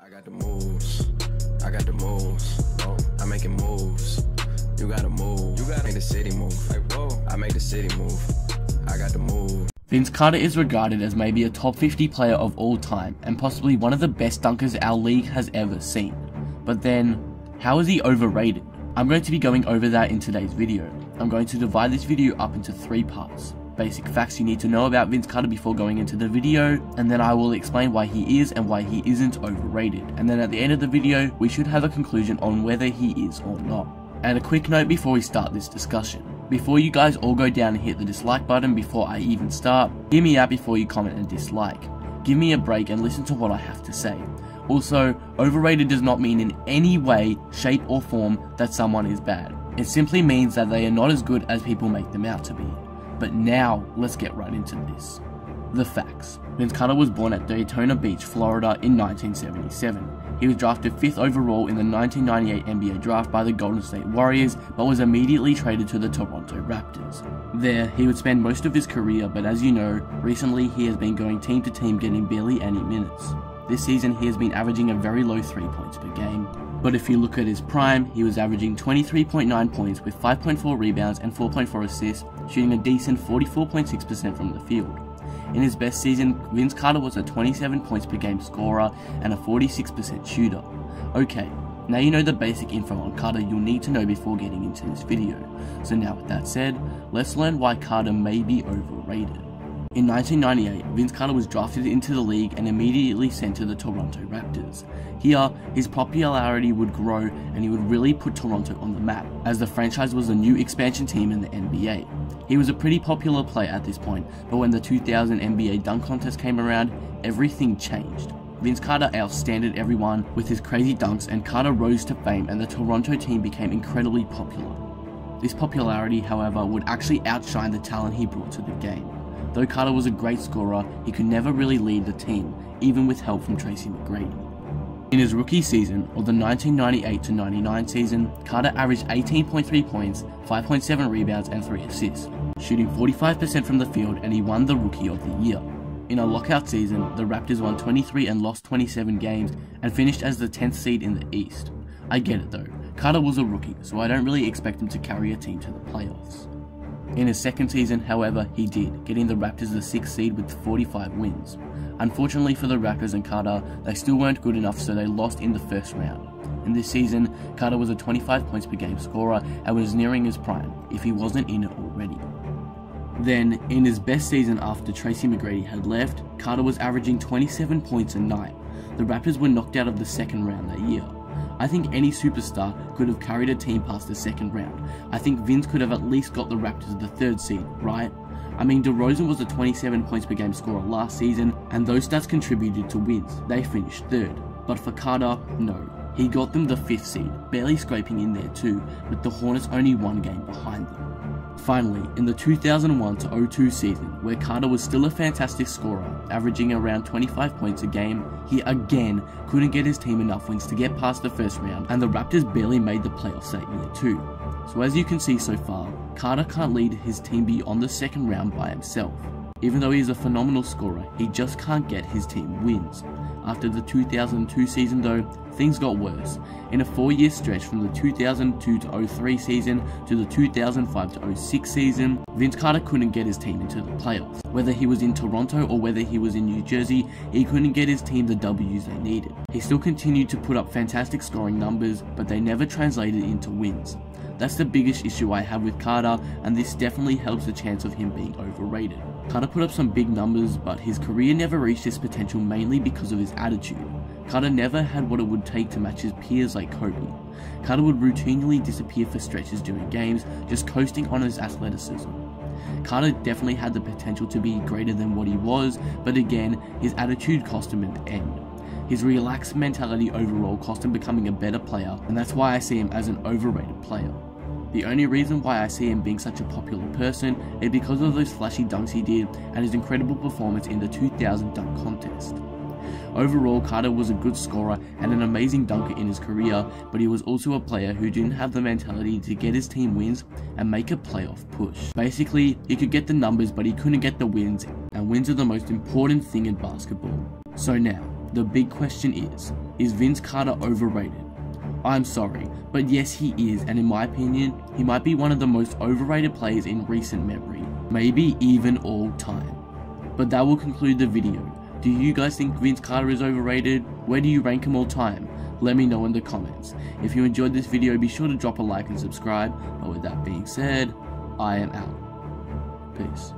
I got the moves. I got the moves. Oh, I'm making moves. You gotta move. You gotta make the city move. Like, whoa. I make the city move. I got the move. Vince Carter is regarded as maybe a top 50 player of all time and possibly one of the best dunkers our league has ever seen. But then, how is he overrated? I'm going to be going over that in today's video. I'm going to divide this video up into 3 parts. Basic facts you need to know about Vince Carter before going into the video, and then I will explain why he is and why he isn't overrated. And then at the end of the video, we should have a conclusion on whether he is or not. And a quick note before we start this discussion. Before you guys all go down and hit the dislike button before I even start, hear me out before you comment and dislike. Give me a break and listen to what I have to say. Also, overrated does not mean in any way, shape or form that someone is bad. It simply means that they are not as good as people make them out to be. But now, let's get right into this. The facts. Vince Carter was born at Daytona Beach, Florida in 1977. He was drafted 5th overall in the 1998 NBA draft by the Golden State Warriors, but was immediately traded to the Toronto Raptors. There, he would spend most of his career, but as you know, recently he has been going team to team getting barely any minutes. This season he has been averaging a very low 3 points per game. But if you look at his prime, he was averaging 23.9 points with 5.4 rebounds and 4.4 assists, shooting a decent 44.6% from the field. In his best season, Vince Carter was a 27 points per game scorer and a 46% shooter. Okay, now you know the basic info on Carter you'll need to know before getting into this video. So now with that said, let's learn why Carter may be overrated. In 1998, Vince Carter was drafted into the league and immediately sent to the Toronto Raptors. Here, his popularity would grow and he would really put Toronto on the map, as the franchise was a new expansion team in the NBA. He was a pretty popular player at this point, but when the 2000 NBA dunk contest came around, everything changed. Vince Carter outstanded everyone with his crazy dunks, and Carter rose to fame and the Toronto team became incredibly popular. This popularity, however, would actually outshine the talent he brought to the game. Though Carter was a great scorer, he could never really lead the team, even with help from Tracy McGrady. In his rookie season, or the 1998-99 season, Carter averaged 18.3 points, 5.7 rebounds and 3 assists, shooting 45% from the field, and he won the Rookie of the Year. In a lockout season, the Raptors won 23 and lost 27 games and finished as the 10th seed in the East. I get it though, Carter was a rookie, so I don't really expect him to carry a team to the playoffs. In his second season, however, he did, getting the Raptors the 6th seed with 45 wins. Unfortunately for the Raptors and Carter, they still weren't good enough, so they lost in the first round. In this season, Carter was a 25 points per game scorer and was nearing his prime, if he wasn't in it already. Then, in his best season after Tracy McGrady had left, Carter was averaging 27 points a night. The Raptors were knocked out of the second round that year. I think any superstar could have carried a team past the second round. I think Vince could have at least got the Raptors the 3rd seed, right? I mean, DeRozan was a 27 points per game scorer last season, and those stats contributed to wins. They finished 3rd. But for Carter, no. He got them the 5th seed, barely scraping in there too, with the Hornets only 1 game behind them. Finally, in the 2001-02 season, where Carter was still a fantastic scorer, averaging around 25 points a game, he again couldn't get his team enough wins to get past the first round, and the Raptors barely made the playoffs that year too. So as you can see so far, Carter can't lead his team beyond the second round by himself. Even though he is a phenomenal scorer, he just can't get his team wins. After the 2002 season though, things got worse. In a 4-year stretch from the 2002-03 season to the 2005-06 season, Vince Carter couldn't get his team into the playoffs. Whether he was in Toronto or whether he was in New Jersey, he couldn't get his team the W's they needed. He still continued to put up fantastic scoring numbers, but they never translated into wins. That's the biggest issue I have with Carter, and this definitely helps the chance of him being overrated. Carter put up some big numbers, but his career never reached his potential mainly because of his attitude. Carter never had what it would take to match his peers like Kobe. Carter would routinely disappear for stretches during games, just coasting on his athleticism. Carter definitely had the potential to be greater than what he was, but again, his attitude cost him in the end. His relaxed mentality overall cost him becoming a better player, and that's why I see him as an overrated player. The only reason why I see him being such a popular person is because of those flashy dunks he did and his incredible performance in the 2000 dunk contest. Overall, Carter was a good scorer and an amazing dunker in his career, but he was also a player who didn't have the mentality to get his team wins and make a playoff push. Basically, he could get the numbers, but he couldn't get the wins, and wins are the most important thing in basketball. So now, the big question is, Is Vince Carter overrated? I'm sorry, but yes he is, and in my opinion, he might be one of the most overrated players in recent memory, maybe even all time. But that will conclude the video. Do you guys think Vince Carter is overrated? Where do you rank him all time? Let me know in the comments. If you enjoyed this video, be sure to drop a like and subscribe, but with that being said, I am out. Peace.